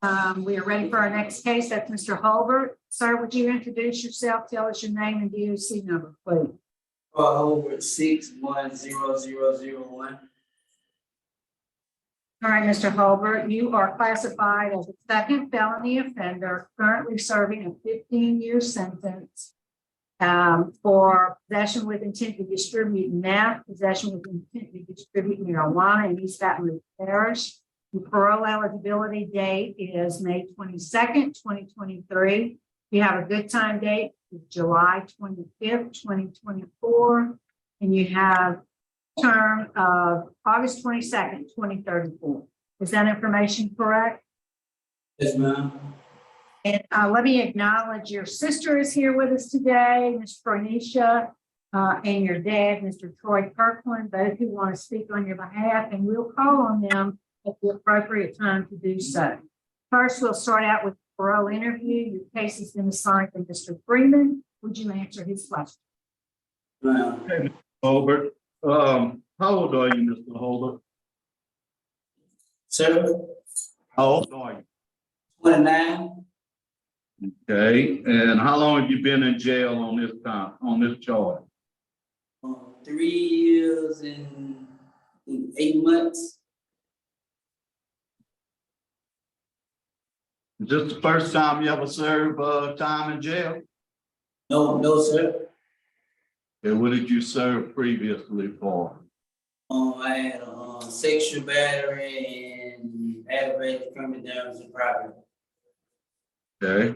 We are ready for our next case. That's Mr. Hulbert. Sir, would you introduce yourself? Tell us your name and DOC number, please. Hulbert 610001. All right, Mr. Hulbert, you are classified as a second felony offender, currently serving a 15-year sentence for possession with intent to distribute meth, possession with intent to distribute marijuana in East Baton Rouge Parish. The parole eligibility date is May 22nd, 2023. You have a good time date, July 25th, 2024, and you have term of August 22nd, 2034. Is that information correct? Yes, ma'am. And let me acknowledge your sister is here with us today, Ms. Bernicia, and your dad, Mr. Troy Kirkland, both who want to speak on your behalf, and we'll call on them at the appropriate time to do so. First, we'll start out with the parole interview. Your case has been assigned to Mr. Freeman. Would you answer his question? Ma'am. Hey, Mr. Hulbert. How old are you, Mr. Hulbert? Sir, How old are you? 29. Okay, and how long have you been in jail on this charge? 3 years and 8 months. Is this the first time you ever served time in jail? No, sir. And what did you serve previously for? I had sexual battery and aggravated criminal damage to property. Okay.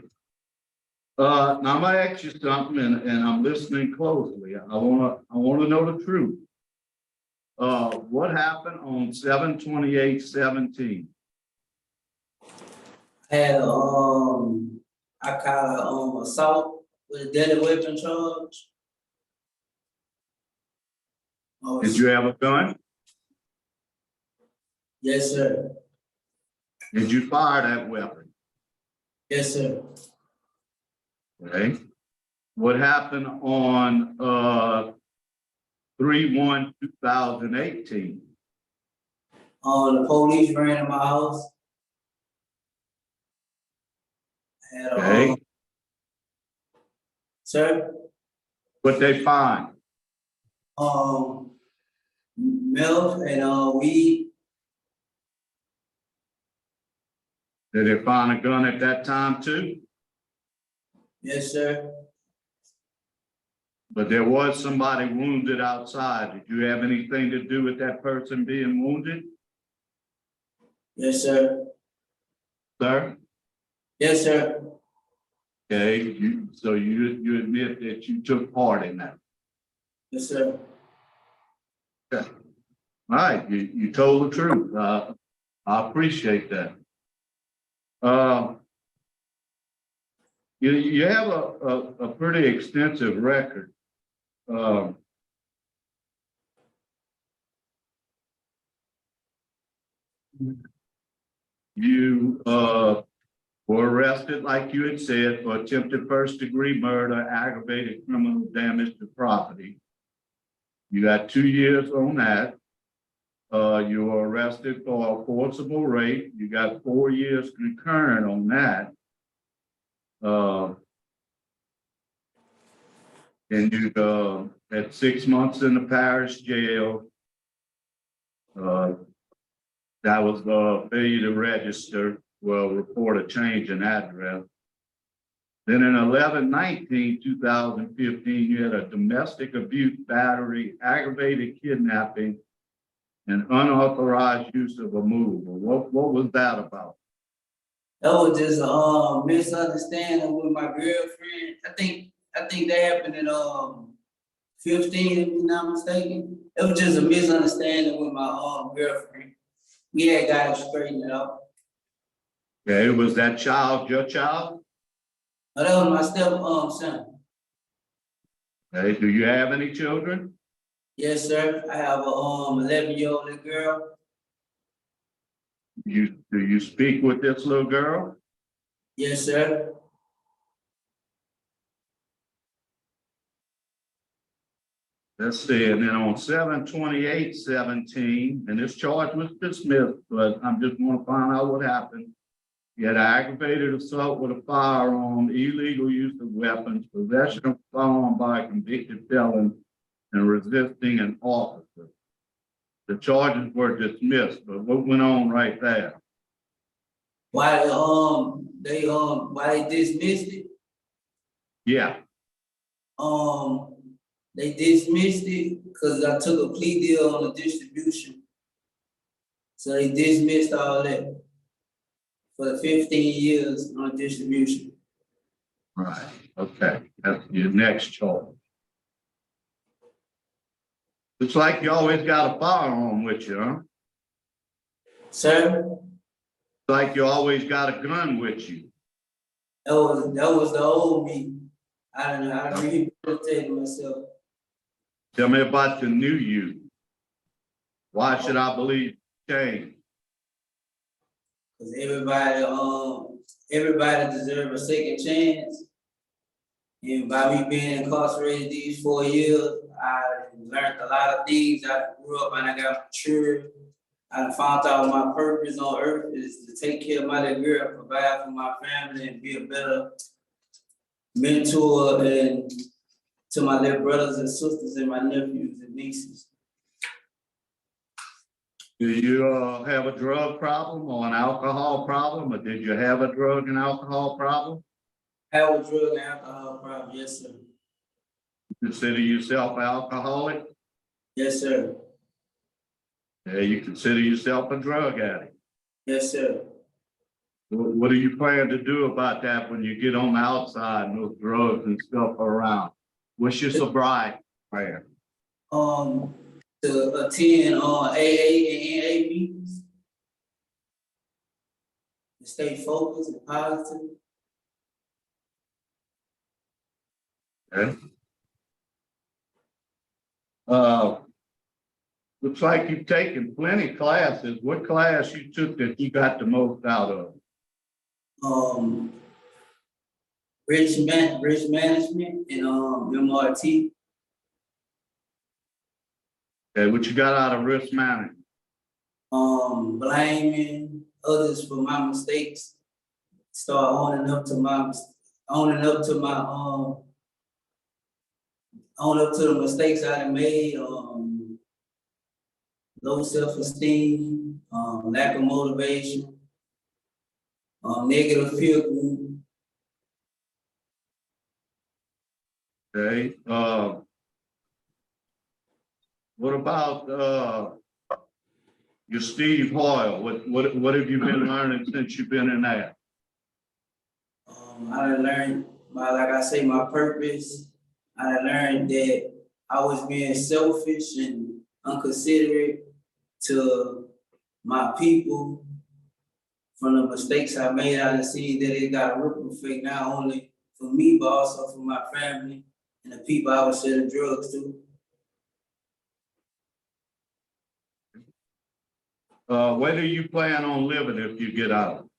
Now I'm gonna ask you something, and I'm listening closely. I wanna know the truth. What happened on 7/28/17? I had I call it assault with a deadly weapon charge. Did you have a gun? Yes, sir. Did you fire that weapon? Yes, sir. Okay. What happened on 3/1/2018? The police ran in my house. I had Okay. Sir, What they find? milk and weed. Did they find a gun at that time too? Yes, sir. But there was somebody wounded outside. Did you have anything to do with that person being wounded, Yes, sir. sir? Yes, sir. Okay, so you admit that you took part in that. Yes, sir. Okay. All right, you told the truth. I appreciate that. You have a pretty extensive record. You were arrested, like you had said, for attempted first-degree murder, aggravated criminal damage to property. You got 2 years on that. You were arrested for a forcible rape. You got 4 years concurrent on that. And you had 6 months in the parish jail. That was failure to register. Well, report a change in address. Then in 11/19/2015, you had a domestic abuse, battery, aggravated kidnapping, and unauthorized use of a mover. What was that about? That was just a misunderstanding with my girlfriend. I think that happened in 15, if I'm not mistaken. It was just a misunderstanding with my girlfriend. We had got it straightened out. Okay, was that child your child? Oh, that was my step son. Okay, do you have any children? Yes, sir. I have a 11-year-old little girl. Do you speak with this little girl? Yes, sir. Let's see, and then on 7/28/17, and this charge was dismissed, but I'm just want to find out what happened. You had aggravated assault with a firearm, illegal use of weapons, possession of firearm by a convicted felon, and resisting an officer. The charges were dismissed, but what went on right there? Why they dismissed it? Yeah, They dismissed it because I took a plea deal on the distribution. So they dismissed all that for the 15 years on distribution. right. Okay, that's your next charge. Looks like you always got a firearm with you, huh? Sir, Like you always got a gun with you. that was the old me. I rehabilitated myself. Tell me about the new you. Why should I believe change? Because everybody deserves a second chance. And by me being incarcerated these 4 years, I learned a lot of things. I grew up and I got mature. I found out my purpose on earth is to take care of my little girl, provide for my family, and be a better mentor and to my little brothers and sisters and my nephews and nieces. Do you have a drug problem or an alcohol problem, or did you have a drug and alcohol problem? Have a drug and alcohol problem, yes, sir. Consider yourself alcoholic? Yes, sir. Yeah, you consider yourself a drug addict. Yes, sir. What do you plan to do about that when you get on the outside and those drugs and stuff are around? What's your sobriety plan? To attend AA and NA meetings. To stay focused and positive. Okay. Looks like you've taken plenty of classes. What class you took that you got the most out of? Risk management and MRT. Okay, what you got out of risk management? Blaming others for my mistakes. Start owning up to the mistakes I done made. Low self-esteem, lack of motivation, negative peer group. Okay, what about your Steve Hoyle? What have you been learning since you've been in that? I learned my purpose. I learned that I was being selfish and inconsiderate to my people. From the mistakes I made, I see that it got a ripple effect not only for me, but also for my family and the people I was selling drugs to. Where do you plan on living if you get out?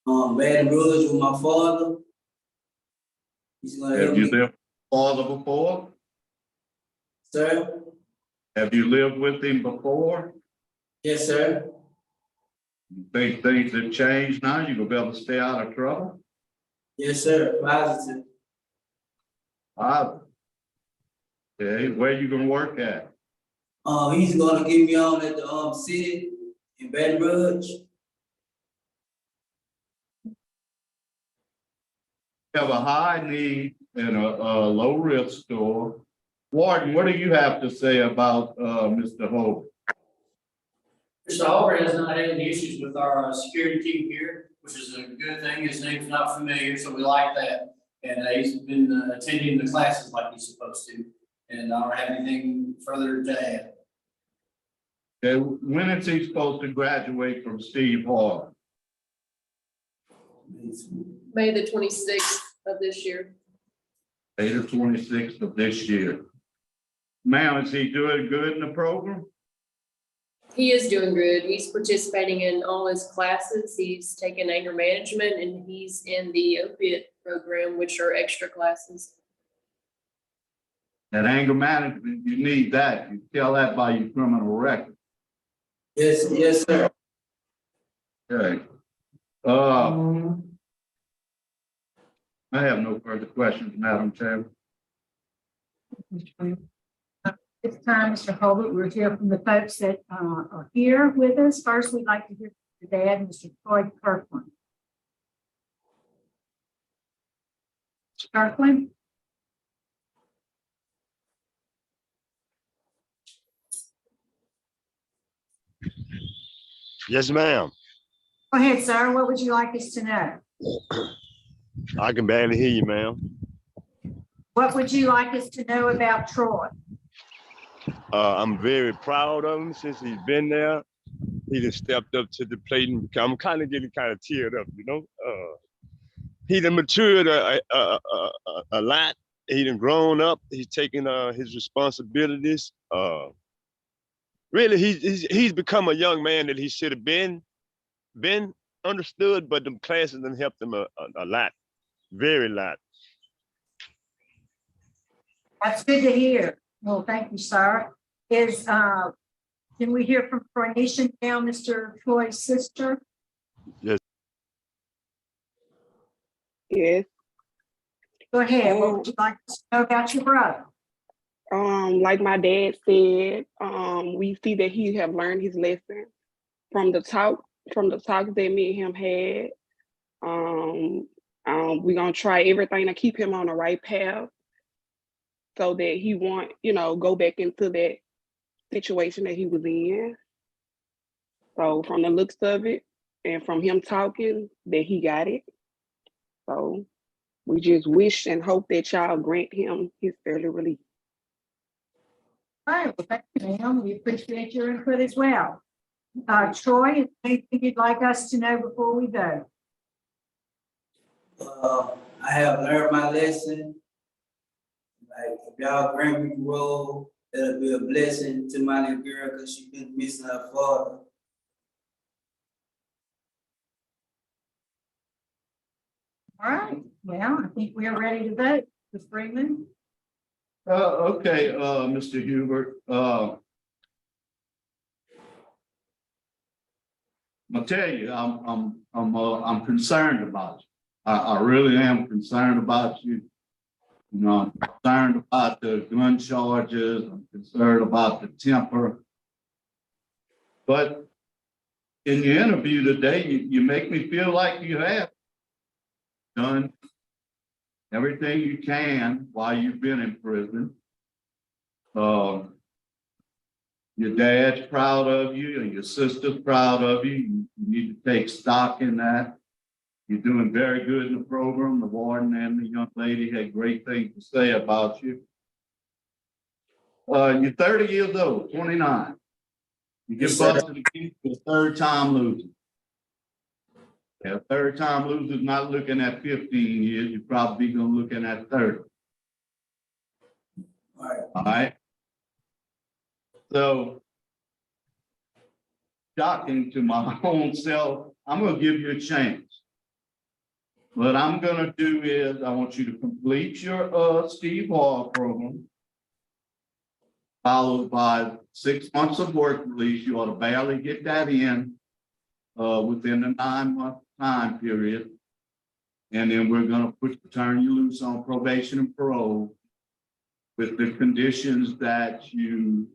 Baton Rouge with my father. He's gonna help Have you me. lived with father before? Sir? Have you lived with him before? Yes, sir. You think things have changed now? You gonna be able to stay out of trouble? Yes, sir. Positive. Okay, where you gonna work at? He's gonna get me on at the city in Baton Rouge. Have a high need and a low risk store. Warden, what do you have to say about Mr. Hope? Mr. Hulbert has not had any issues with our security team here, which is a good thing. His name's not familiar, so we like that. And he's been attending the classes like he's supposed to. And I don't have anything further to add. Okay, when is he supposed to graduate from Steve Hall? May the 26th of this year. May the 26th of this year. Ma'am, is he doing good in the program? He is doing good. He's participating in all his classes. He's taken anger management and he's in the opiate program, which are extra classes. That anger management, you need that. You tell that by your criminal record. Yes, sir. Okay. I have no further questions, Madam Chair. This time, Mr. Hulbert, we'll hear from the folks that are here with us. First, we'd like to hear from your dad, Mr. Troy Kirkland. Kirkland? Yes, ma'am. Go ahead, sir. What would you like us to know? I can barely hear you, ma'am. What would you like us to know about Troy? I'm very proud of him since he's been there. He just stepped up to the plate, and I'm kind of getting kind of teared up, you know. He done matured a lot. He done grown up. He's taking his responsibilities. Really, he's become a young man that he should have been understood, but the classes done helped him a lot, very lot. That's good to hear. Well, thank you, sir. Can we hear from Cornisha now, Mr. Troy's sister? Yes. Yes. Go ahead. What would you like to know about your brother? Like my dad said, we see that he have learned his lesson from the talks that me and him had. We're gonna try everything to keep him on the right path so that he won't, go back into that situation that he was in. So from the looks of it and from him talking, that he got it. So we just wish and hope that y'all grant him his early release. All right, well, thank you, ma'am. We appreciate your input as well. Troy, is there anything you'd like us to know before we go? I have learned my lesson. Like, if y'all grant me the role, that'll be a blessing to my little girl because she's been missing her father. All right, well, I think we are ready to vote. Ms. Freeman? Okay, Mr. Hubert, I'll tell you, I'm concerned about you. I really am concerned about you. You know, I'm concerned about the gun charges. I'm concerned about the temper. But in your interview today, you make me feel like you have done everything you can while you've been in prison. Your dad's proud of you and your sister's proud of you. You need to take stock in that. You're doing very good in the program. The warden and the young lady had great things to say about you. You're 30 years old, 29. You get Yes, sir. busted again, you're a third time loser. Yeah, third time loser's not looking at 15 years. You're probably gonna looking at 30. All right. All right. So, shocking to my own self, I'm gonna give you a chance. What I'm gonna do is I want you to complete your Steve Hall program, followed by 6 months of work release. You ought to barely get that in within the 9-month time period. And then we're gonna turn you loose on probation and parole with the conditions that you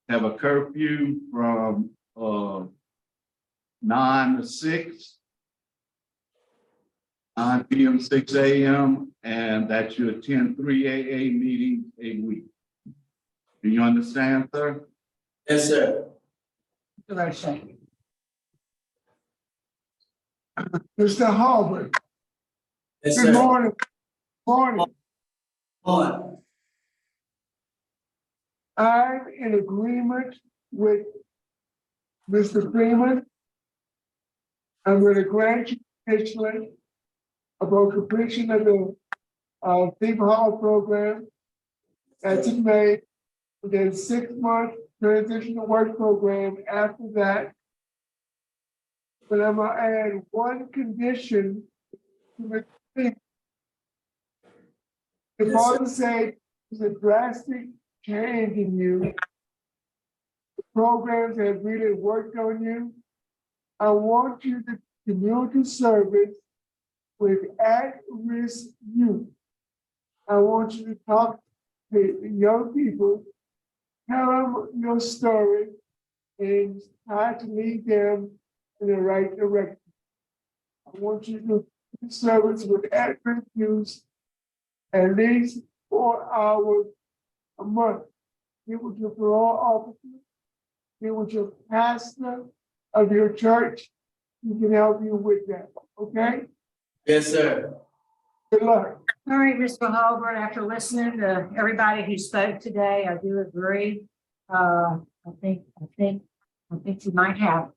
have a curfew from 9 to 6, 9 p.m. 6 a.m. and that you attend 3 AA meetings a week. Do you understand, sir? Yes, sir. Direction. Mr. Hulbert, Yes, good sir. morning. Morning. On. I'm in agreement with Mr. Freeman. I'm going to grant you officially about completion of the Steve Hall program as it may, within 6-month transitional work program after that. But I'm going to add one condition to the thing. The Yes, father said there's a drastic change in you. The programs have really worked on you. I want you to community service with at-risk youth. I want you to talk to the young people, tell them your story, and try to lead them in the right direction. I want you to do service with at-risk youth at least 4 hours a month. Get with your parole officer, get with your pastor of your church. He can help you with that, okay? Yes, sir. Good luck. All right, Mr. Hulbert, after listening to everybody who spoke today, I do agree. I think you might have.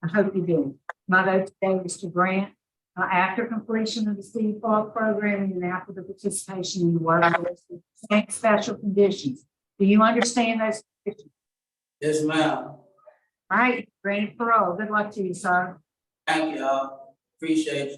I hope you do. My vote today is to grant, after completion of the city park program and after the participation in the workforce, same special conditions. Do you understand those conditions? Yes, ma'am. All right, granted parole. Good luck to you, sir. Thank y'all. Appreciate you.